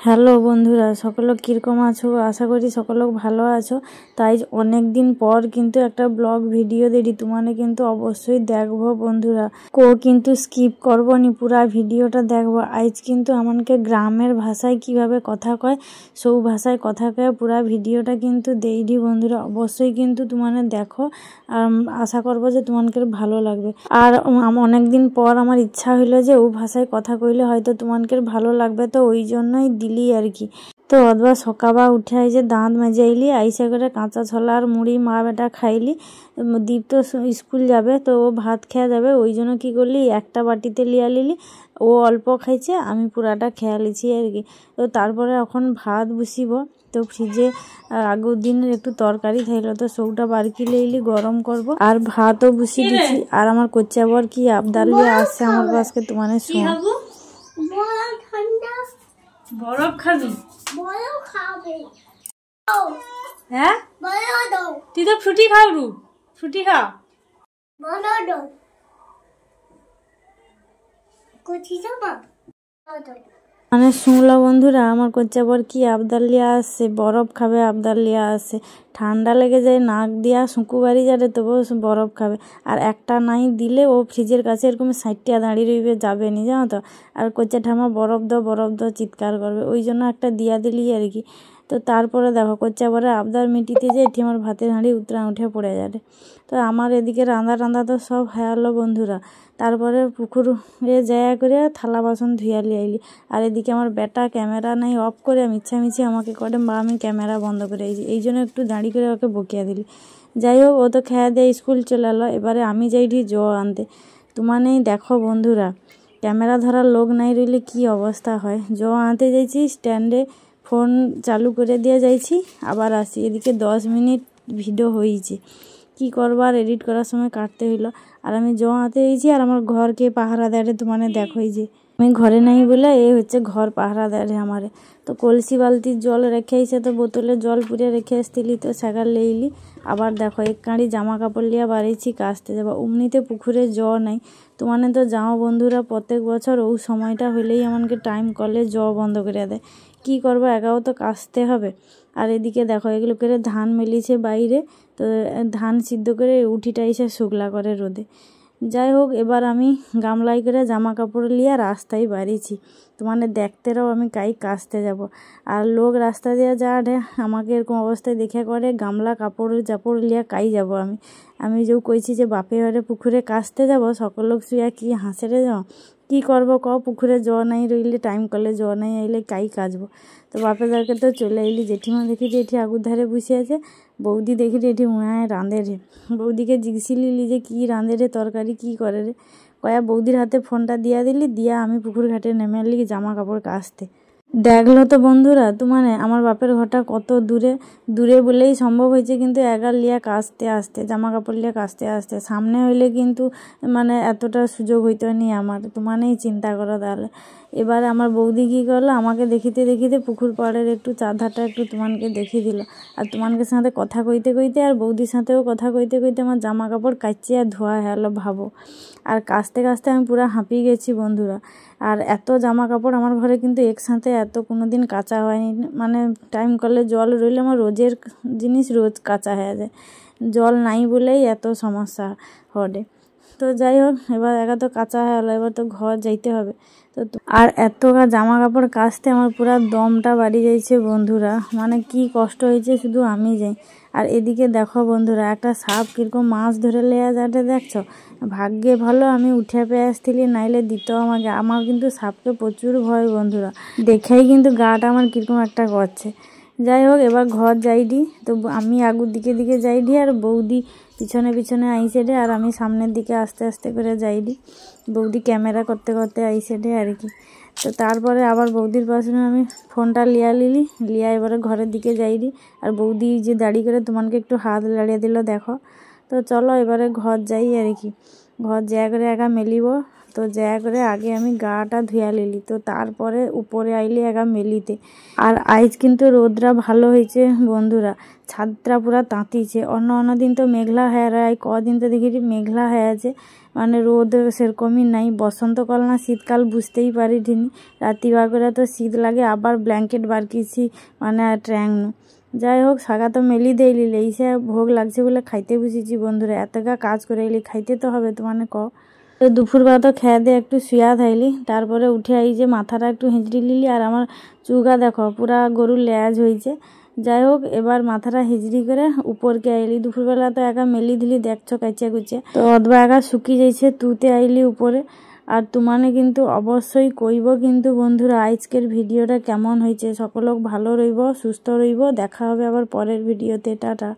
Hello বন্ধুরা, সকলে কীরকম আছো? আশা করি সকলে ভালো আছো। তাই অনেক দিন পর কিন্তু একটা ব্লগ ভিডিও দিই, তোমানে কিন্তু অবশ্যই দেখবো বন্ধুরা। কিন্তু স্কিপ করবো নি, পুরা ভিডিওটা দেখবো। আজ কিন্তু আমাকে গ্রামের ভাষায় কিভাবে কথা কয়, সব ভাষায় কথা কয় পুরা ভিডিওটা কিন্তু দেইডি বন্ধুরা। অবশ্যই কিন্তু তোমানে দেখো, আর আশা করবো যে তোমাদের ভালো লাগবে। আর অনেক দিন পর আমার ইচ্ছা হইলো যে ও ভাষায় কথা কইলে হয়তো তোমাদের ভালো লাগবে, তো ওই জন্যই দিলি আর কি। তো অথবা সকাবা উঠে আইসে দাঁত মেজাইলি, আইসা করে কাঁচা ছোলা আর মুড়ি মা বেটা খাইলি। দীপ তো স্কুল যাবে, তো ও ভাত খেয়ে যাবে, ওই জন্য কী করলি একটা বাটিতে লিয়া লিলি। ও অল্প খাইছে, আমি পুরাটা খেয়ে লিছি আর কি। তো তারপরে এখন ভাত বসিব। তো ফ্রিজে আগের দিনের একটু তরকারি থাইলো, তো সৌটা বারকি লইলি গরম করব। আর ভাতও বসিয়ে দিচ্ছি। আর আমার কোচ্চা বর কি আবদার লিয়ে আসছে আমার কাছে, তোমার শোন। বরফ খাবি? হ্যাঁ, তুই তো ফ্রুটি খাও, ফ্রুটি খা। মানে শুনলো বন্ধুরা, আমার কোচ্চা বর কি আবদার লিয়া আসছে, বরফ খাবে আবদার লিয়া আসছে। ঠান্ডা লেগে যায়, নাক দিয়া শুঁকু বাড়ি যাবে, তবুও বরফ খাবে। আর একটা নাই দিলে ও ফ্রিজের কাছে এরকম সাইডটা দাঁড়িয়ে রইবে, যাবে নি জানো তো। আর কোচ্চা ঠামা বরফ দাও চিৎকার করবে, ওই জন্য একটা দিয়া দিলি আর কি। তো তারপরে দেখো কোচ্চা বরে আবদার মিটিতে যে এটি আমার ভাতের হাঁড়ি উতরা উঠে পড়ে যাবে। তো আমার এদিকে রান্না তো সব হলো বন্ধুরা। তারপরে পুকুরে জায়গা করে থালা বাসন ধুইয়া লিয়াইলি। আর এদিকে আমার বেটা ক্যামেরা নাই অফ করে মিছামিছি আমাকে করে, বা আমি ক্যামেরা বন্ধ করে এই জন্য একটু দাঁড়িয়ে করে ওকে বকিয়া দিলি। যাই হোক, ও তো খেয়া দিয়ে স্কুল চলে এলো। এবারে আমি যাইটি আনতে। তোমানেই দেখো বন্ধুরা, ক্যামেরা ধরার লোক নাই রইলে কি অবস্থা হয়। আনতে যাইছি, স্ট্যান্ডে ফোন চালু করে দিয়ে যাইছি, আবার আসি। এদিকে 10 মিনিট ভিডিও হয়েছে, কি করবার এডিট করার সময় কাটতে হইলো। আর আমি আনতে যাইছি, আর আমার ঘরকে পাহারা দেয় তোমানে দেখোই যে আমি ঘরে নাই বলে হচ্ছে ঘর পাহারা দেয় আমারে। তো কলসি বালতির জল রেখে আইসে, তো বোতলে জল পুড়ে রেখে আসতিলি, তো সেগার লেইলি। আবার দেখো এক কাঁড়ি জামা কাপড় লিয়া বাড়িছি, কাচতে যাবো। অমনিতে পুকুরে নাই। তোমানে তো যাও বন্ধুরা, প্রত্যেক বছর ওই সময়টা হইলেই আমাকে টাইম কলে বন্ধ করে দেয়। কি করবো, একাও তো কাচতে হবে। আর এদিকে দেখো এগুলো করে ধান মেলিছে বাইরে, তো ধান সিদ্ধ করে উঠিটা এসে শুকলা করে রোদে। যাই হোক, এবার আমি গামলাই করে জামা কাপড় লিয়া রাস্তায় বাড়িছি। তোমাদের দেখতেরাও আমি কাচতে যাব। আর লোক রাস্তা দিয়ে যাওয়ারে আমাকে এরকম অবস্থায় দেখে করে গামলা কাপড় চাপড় লিয়া যাব। আমি যে কইছি যে বাপে ঘরে পুকুরে কাচতে যাব, সকল লোক শুয়া কি হাসেরে যাও। কি করবো পুকুরে নাই রইলে, টাইম করলে নাই আইলে কাচবো। তো বাপেদারকে তো চলে এলি। জেঠিমা দেখি যে এটি আগুর ধারে বসে আছে, বৌদি দেখি যে এটি উঁয়ায় রাঁধে রে। বৌদিকে জিজ্ঞেসিলি যে কি রাঁধে রে, তরকারি কি করে রে। কয়া বৌদির হাতে ফোনটা দিয়া দিলি, দিয়া আমি পুকুর ঘাটে নেমে এলি জামা কাপড় কাচতে। দেখলো তো বন্ধুরা, মানে আমার বাপের ঘরটা কত দূরে বলেই সম্ভব হয়েছে, কিন্তু এগার লিয়া কাচতে আসতে, জামা কাপড় লিয়া কাচতে আসতে। সামনে হইলে কিন্তু মানে এতটা সুযোগ হইতো নি আমার, তোমানেই চিন্তা করো তাহলে। এবার আমার বৌদি কী করলো, আমাকে দেখিতে দেখিতে পুকুর পাড়ের একটু চারধারটা একটু তোমাকে দেখিয়ে দিল। আর তোমাদের সাথে কথা কইতে কইতে, আর বৌদির সাথেও কথা কইতে কইতে আমার জামা কাপড় কাচিয়ে আর ধোয়া হলো ভাবো। আর কাচতে কাচতে আমি পুরো হাঁপিয়ে গেছি বন্ধুরা। আর এত জামা কাপড় আমার ঘরে কিন্তু একসাথে এত কোনো দিন কাচা হয়নি। মানে টাইম করলে জল রইলে আমার রোজের জিনিস রোজ কাচা হয়ে যায়, জল নাই বলেই এত সমস্যা হরে। তো যাই হোক, এবার একা তো কাঁচা হয়ে গেলো, এবার তো ঘর যাইতে হবে। তো আর এত জামা কাপড় কাচতে আমার পুরা দমটা বাড়ি যাইছে বন্ধুরা। মানে কি কষ্ট হয়েছে শুধু আমি যাই। আর এদিকে দেখো বন্ধুরা, একটা সাপ কিরকম মাছ ধরে লেয়া যাতে দেখছো। ভাগ্যে ভালো আমি উঠে পেয়ে আসছিলি, নাইলে দিত আমাকে। আমার কিন্তু সাপকে প্রচুর ভয় বন্ধুরা, দেখেই কিন্তু গাটা আমার কিরকম একটা করছে। যাই হোক, এবার ঘর যাইডি। তো আমি আগুর দিকে যাইডি, আর বৌদি পিছনে পিছনে আইসে রে, আর আমি সামনের দিকে আস্তে আস্তে করে যাইডি। বৌদি ক্যামেরা করতে করতে আইসে রে আর কি। তো তারপরে আবার বৌদির পাশে আমি ফোনটা লিয়া এবারে ঘরের দিকে যাইডি। আর বৌদি যে দাঁড়িয়ে করে তোমাকে একটু হাত লাড়িয়ে দিল দেখো। তো চলো এবারে ঘর যাই আর কি। ঘর জায়গা করে একা মেলিব, তো যা করে আগে আমি গাটা ধুয়া লিলি, তো তারপরে উপরে আইলি একা মেলিতে। আর আইজ কিন্তু রোদরা ভালো হয়েছে বন্ধুরা, ছাদটা পুরা তাঁতিছে। অন্য দিন তো মেঘলা হয়ে রায়, কদিন তো দেখি মেঘলা হয়ে আছে, মানে রোদ সেরকমই নাই। বসন্তকাল না শীতকাল বুঝতেই পারি ঠিনি। রাত্রি বার করে তো শীত লাগে, আবার ব্ল্যাঙ্কেট বার কিছি মানে ট্র্যাং নু। যাই হোক শাখা তো মেলি দিয়ে লিলে, এইসে ভোগ লাগছে বলে খাইতে বসেছি বন্ধুরা। এতটা কাজ করে এলি খাইতে তো হবে, তো মানে কও। তো দুপুরবেলা তো খেয়ে দিয়ে একটু শুয়া থাইলি, তারপরে উঠে এই যে মাথাটা একটু হেঁচড়ি লিলি। আর আমার চুগা দেখো পুরা গরুর ল্যাজ হয়েছে। যাই হোক এবার মাথাটা হিজড়ি করে উপরকে আইলি। দুপুরবেলা তো একা মেলি দিলি দেখছো কাইচে কুচে, তো অথবা একা শুকি যাইছে তুতে আইলি উপরে। আর তোমানে কিন্তু অবশ্যই কইব কিন্তু বন্ধুরা আজকের ভিডিওটা কেমন হয়েছে। সকলক ভালো রইব, সুস্থ রইব। দেখা হবে আবার পরের ভিডিওতে। টাটা।